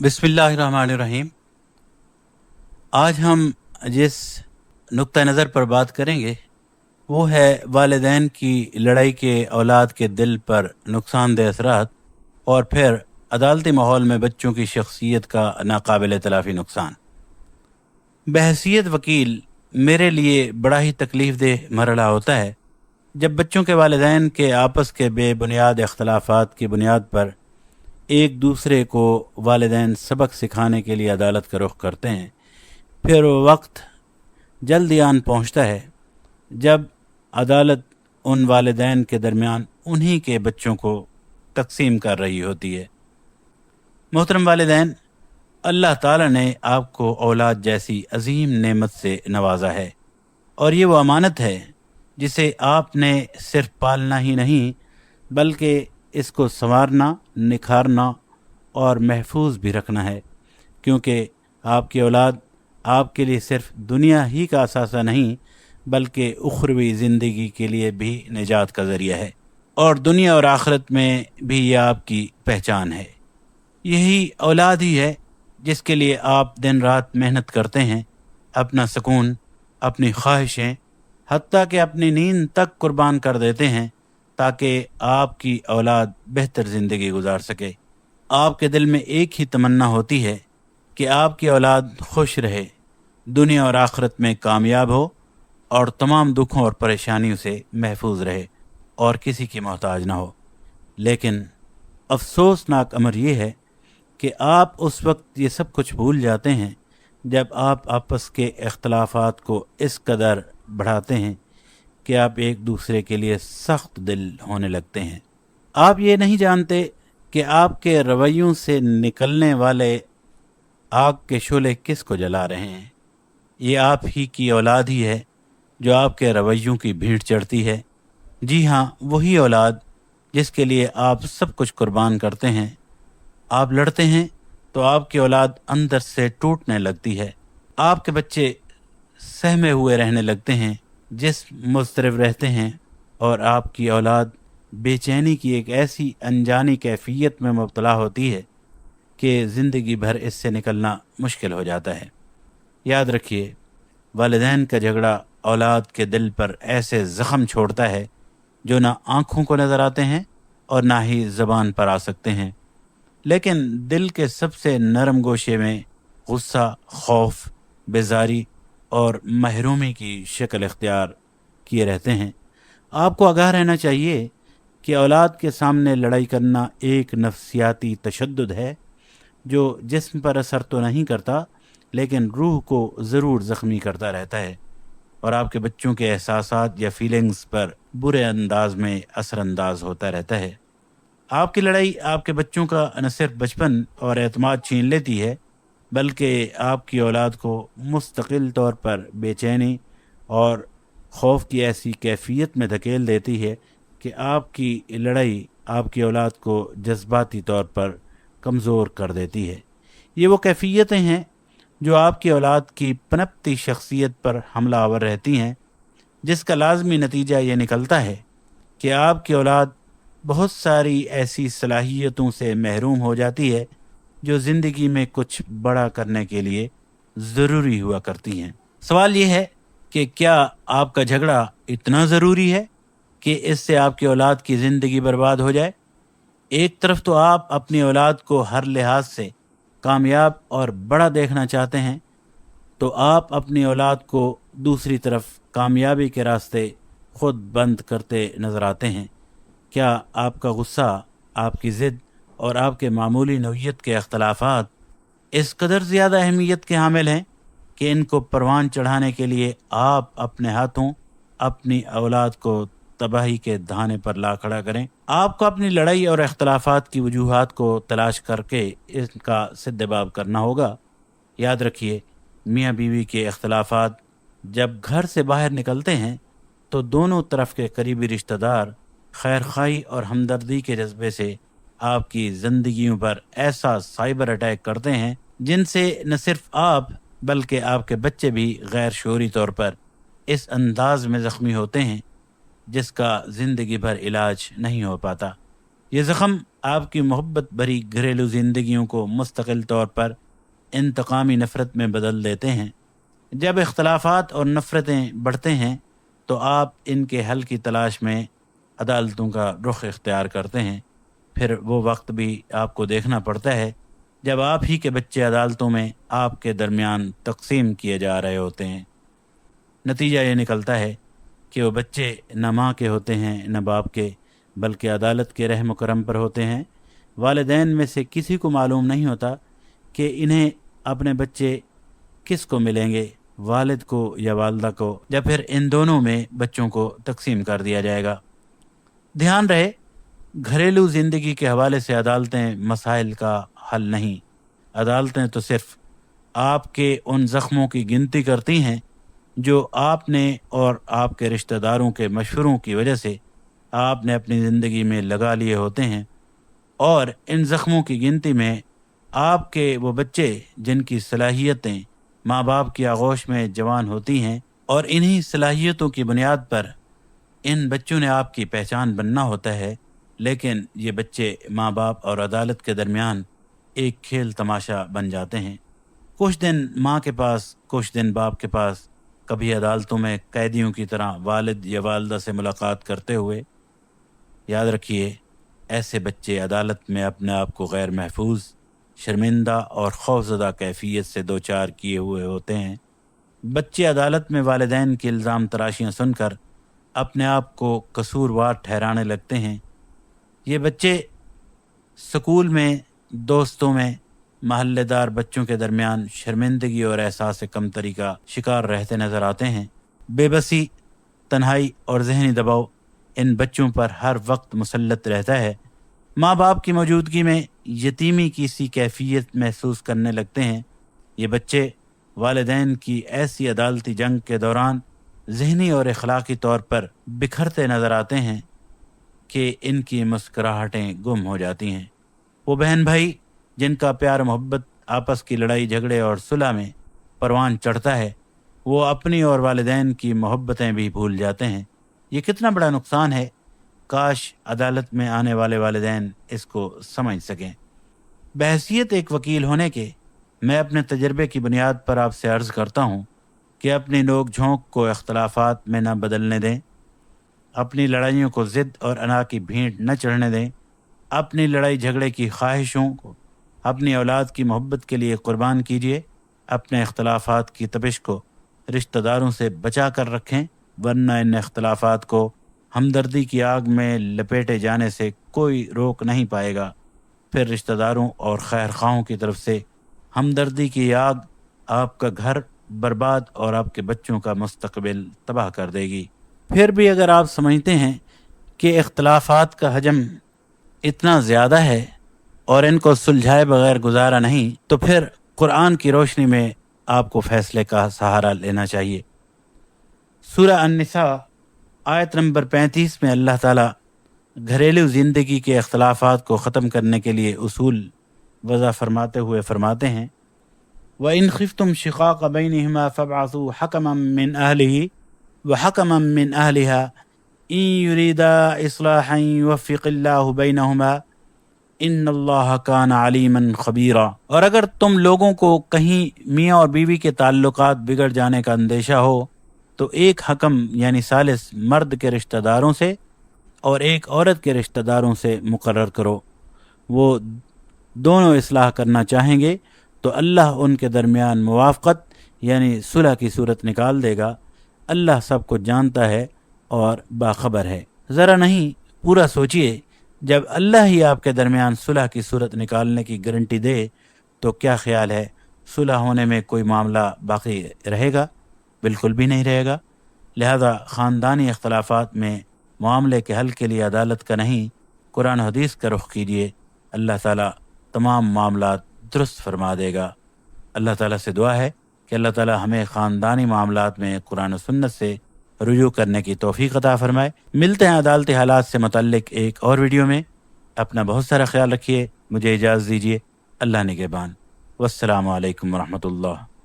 बिस्मिल्लाहिर्रहमानिर्रहीम। आज हम जिस नुक्ता नज़र पर बात करेंगे वो है वालिदैन की लड़ाई के औलाद के दिल पर नुकसानदेह असरात और फिर अदालती माहौल में बच्चों की शख्सियत का नाकाबिल तलाफ़ी नुकसान। बहैसियत वकील मेरे लिए बड़ा ही तकलीफ़ देह मरहला होता है जब बच्चों के वालिदैन के आपस के बेबुनियाद इख्तलाफात की बुनियाद पर एक दूसरे को वालिदैन सबक सिखाने के लिए अदालत का रुख करते हैं। फिर वो वक्त जल्द ही आन पहुँचता है जब अदालत उन वालिदैन के दरमियान उन्हीं के बच्चों को तकसीम कर रही होती है। मोहतरम वालिदैन, अल्लाह ताला ने आपको औलाद जैसी अजीम नेमत से नवाजा है और ये वो अमानत है जिसे आपने सिर्फ पालना ही नहीं बल्कि इसको संवारना, निखारना और महफूज भी रखना है, क्योंकि आपकी औलाद आपके लिए सिर्फ दुनिया ही का असासा नहीं बल्कि उखरवी ज़िंदगी के लिए भी निजात का ज़रिया है और दुनिया और आखिरत में भी ये आपकी पहचान है। यही औलाद ही है जिसके लिए आप दिन रात मेहनत करते हैं, अपना सुकून, अपनी ख्वाहिशें, हत्ता कि अपनी नींद तक कुर्बान कर देते हैं ताकि आपकी औलाद बेहतर ज़िंदगी गुजार सके। आपके दिल में एक ही तमन्ना होती है कि आपकी औलाद खुश रहे, दुनिया और आखिरत में कामयाब हो और तमाम दुखों और परेशानियों से महफूज रहे और किसी की मोहताज ना हो। लेकिन अफसोसनाक अमर ये है कि आप उस वक्त ये सब कुछ भूल जाते हैं जब आप आपस के इख्तलाफात को इस कदर बढ़ाते हैं कि आप एक दूसरे के लिए सख्त दिल होने लगते हैं। आप ये नहीं जानते कि आपके रवैयों से निकलने वाले आग के शोले किस को जला रहे हैं। ये आप ही की औलाद ही है जो आपके रवैयों की भीड़ चढ़ती है। जी हाँ, वही औलाद जिसके लिए आप सब कुछ कुर्बान करते हैं। आप लड़ते हैं तो आपकी औलाद अंदर से टूटने लगती है। आपके बच्चे सहमे हुए रहने लगते हैं, जिस्म मुस्तरब रहते हैं और आपकी औलाद बेचैनी की एक ऐसी अनजानी कैफियत में मुब्तला होती है कि ज़िंदगी भर इससे निकलना मुश्किल हो जाता है। याद रखिए, वालिदैन का झगड़ा औलाद के दिल पर ऐसे ज़ख्म छोड़ता है जो ना आँखों को नज़र आते हैं और ना ही ज़बान पर आ सकते हैं, लेकिन दिल के सबसे नरम गोशे में गुस्सा, खौफ, बेजारी और महरूमी की शक्ल इख्तियार किए रहते हैं। आपको आगाह रहना चाहिए कि औलाद के सामने लड़ाई करना एक नफ्सियाती तशद्दुद है जो जिस्म पर असर तो नहीं करता लेकिन रूह को ज़रूर ज़ख्मी करता रहता है और आपके बच्चों के एहसासात या फीलिंग्स पर बुरे अंदाज में असरअंदाज होता रहता है। आपकी लड़ाई आपके बच्चों का न सिर्फ बचपन और एतमाद छीन लेती है बल्कि आपकी औलाद को मुस्तकिल तौर पर बेचैनी और खौफ की ऐसी कैफियत में धकेल देती है कि आपकी लड़ाई आपकी औलाद को जज्बाती तौर पर कमज़ोर कर देती है। ये वो कैफियतें हैं जो आपकी औलाद की पनपती शख्सियत पर हमला आवर रहती हैं, जिसका लाजमी नतीजा ये निकलता है कि आपकी औलाद बहुत सारी ऐसी सलाहियतों से महरूम हो जाती है जो ज़िंदगी में कुछ बड़ा करने के लिए ज़रूरी हुआ करती हैं। सवाल ये है कि क्या आपका झगड़ा इतना ज़रूरी है कि इससे आपकी औलाद की ज़िंदगी बर्बाद हो जाए? एक तरफ तो आप अपनी औलाद को हर लिहाज से कामयाब और बड़ा देखना चाहते हैं, तो आप अपनी औलाद को दूसरी तरफ कामयाबी के रास्ते खुद बंद करते नज़र आते हैं। क्या आपका गुस्सा, आपकी ज़िद और आपके मामूली नौइयत के अख्तलाफात इस कदर ज़्यादा अहमियत के हामिल हैं कि इनको परवान चढ़ाने के लिए आप अपने हाथों अपनी औलाद को तबाही के धाने पर ला खड़ा करें? आपको अपनी लड़ाई और अख्तलाफात की वजूहात को तलाश करके इनका सिद्दबाब करना होगा। याद रखिए, मियाँ बीवी के अख्तलाफात जब घर से बाहर निकलते हैं तो दोनों तरफ के करीबी रिश्तेदार खैर खाई और हमदर्दी के जज्बे से आपकी ज़िंदगियों पर ऐसा साइबर अटैक करते हैं जिनसे न सिर्फ आप बल्कि आपके बच्चे भी गैर शऊरी तौर पर इस अंदाज में ज़ख्मी होते हैं जिसका ज़िंदगी भर इलाज नहीं हो पाता। ये ज़ख्म आपकी मोहब्बत भरी घरेलू ज़िंदगियों को मुस्तकिल तौर पर इंतकामी नफ़रत में बदल देते हैं। जब इख्तलाफात और नफ़रतें बढ़ते हैं तो आप इनके हल की तलाश में अदालतों का रुख इख्तियार करते हैं। फिर वो वक्त भी आपको देखना पड़ता है जब आप ही के बच्चे अदालतों में आपके दरमियान तकसीम किए जा रहे होते हैं। नतीजा ये निकलता है कि वो बच्चे न माँ के होते हैं न बाप के, बल्कि अदालत के रहम करम पर होते हैं। वालिदैन में से किसी को मालूम नहीं होता कि इन्हें अपने बच्चे किस को मिलेंगे, वालिद को या वालदा को, या फिर इन दोनों में बच्चों को तकसीम कर दिया जाएगा। ध्यान रहे, घरेलू ज़िंदगी के हवाले से अदालतें मसाइल का हल नहीं। अदालतें तो सिर्फ आपके उन ज़ख्मों की गिनती करती हैं जो आपने और आपके रिश्तेदारों के मशवरों की वजह से आपने अपनी ज़िंदगी में लगा लिए होते हैं, और इन ज़ख्मों की गिनती में आपके वो बच्चे जिनकी सलाहियतें माँ बाप की आगोश में जवान होती हैं, और इन्हीं सलाहियतों की बुनियाद पर इन बच्चों ने आपकी पहचान बनना होता है। लेकिन ये बच्चे माँ बाप और अदालत के दरमियान एक खेल तमाशा बन जाते हैं। कुछ दिन माँ के पास, कुछ दिन बाप के पास, कभी अदालतों में कैदियों की तरह वालिद या वालदा से मुलाकात करते हुए। याद रखिए, ऐसे बच्चे अदालत में अपने आप को गैर महफूज, शर्मिंदा और खौफज़दा कैफियत से दो चार किए हुए होते हैं। बच्चे अदालत में वालिदैन की इल्ज़ाम तराशियाँ सुनकर अपने आप को कसूरवार ठहराने लगते हैं। ये बच्चे स्कूल में, दोस्तों में, महल्लेदार बच्चों के दरमियान शर्मिंदगी और एहसास कमतरी का शिकार रहते नज़र आते हैं। बेबसी, तन्हाई और जहनी दबाव इन बच्चों पर हर वक्त मुसल्लत रहता है। माँ बाप की मौजूदगी में यतीमी की सी कैफियत महसूस करने लगते हैं। ये बच्चे वालिदैन की ऐसी अदालती जंग के दौरान ज़हनी और अखलाकी तौर पर बिखरते नज़र आते हैं कि इनकी मुस्कुराहटें गुम हो जाती हैं। वो बहन भाई जिनका प्यार मोहब्बत आपस की लड़ाई झगड़े और सुलह में परवान चढ़ता है, वो अपनी और वालिदैन की मोहब्बतें भी भूल जाते हैं। ये कितना बड़ा नुकसान है। काश अदालत में आने वाले वालिदैन इसको समझ सकें। बहैसियत एक वकील होने के मैं अपने तजर्बे की बुनियाद पर आपसे अर्ज़ करता हूँ कि अपनी नोक झोंक को इख्तलाफात में न बदलने दें, अपनी लड़ाइयों को ज़िद और अना की भीड़ न चढ़ने दें, अपनी लड़ाई झगड़े की ख्वाहिशों को अपनी औलाद की मोहब्बत के लिए कुर्बान कीजिए। अपने इख्तलाफात की तपिश को रिश्तेदारों से बचा कर रखें, वरना इन इख्तलाफात को हमदर्दी की आग में लपेटे जाने से कोई रोक नहीं पाएगा। फिर रिश्तेदारों और खैर खाओं की तरफ से हमदर्दी की आग आपका घर बर्बाद और आपके बच्चों का मुस्तकबिल तबाह कर देगी। फिर भी अगर आप समझते हैं कि इख्तलाफात का हजम इतना ज़्यादा है और इनको सुलझाए बगैर गुजारा नहीं, तो फिर कुरान की रोशनी में आपको फैसले का सहारा लेना चाहिए। सूरह अन-निसा आयत नंबर 35 में अल्लाह ताला घरेलू ज़िंदगी के इख्तलाफात को ख़त्म करने के लिए उसूल वज़ा फरमाते हुए फरमाते हैं, व इन खिफ्तुम शिक़ाक़ बैनिहिमा फ़बअसू हकमम मिन अहलिही व हकमम मिन अहलिहा इन युरीदा इस्लाहन युवफ़्फ़िक़िल्लाहु बैनहुमा इन्नल्लाह काना अलीमन ख़बीरा। और अगर तुम लोगों को कहीं मियाँ और बीवी के ताल्लुकात बिगड़ जाने का अंदेशा हो तो एक हकम यानी सालिस मर्द के रिश्तेदारों से और एक औरत के रिश्तेदारों से मुकर्रर करो। वो दोनों इस्लाह करना चाहेंगे तो अल्लाह उनके दरमियान मुवाफ़क़त यानी सुलह की सूरत निकाल देगा। अल्लाह सब कुछ जानता है और बाखबर है। ज़रा नहीं, पूरा सोचिए, जब अल्लाह ही आपके दरमियान सुलह की सूरत निकालने की गारंटी दे तो क्या ख्याल है सुलह होने में कोई मामला बाकी रहेगा? बिल्कुल भी नहीं रहेगा। लिहाजा ख़ानदानी इख्तलाफात में मामले के हल के लिए अदालत का नहीं, कुरान हदीस का रुख कीजिए। अल्लाह ताला तमाम मामलात दुरुस्त फरमा देगा। अल्लाह ताला से दुआ है कि अल्लाह ताला हमें ख़ानदानी मामलात में कुरान और सुन्नत से रुजू करने की तौफीक अता फरमाए। मिलते हैं अदालती हालात से मुतल्लिक एक और वीडियो में। अपना बहुत सारा ख्याल रखिए। मुझे इजाज़त दीजिए। अल्लाह निगहबान। वस्सलामु अलैकुम वरहमतुल्लाह।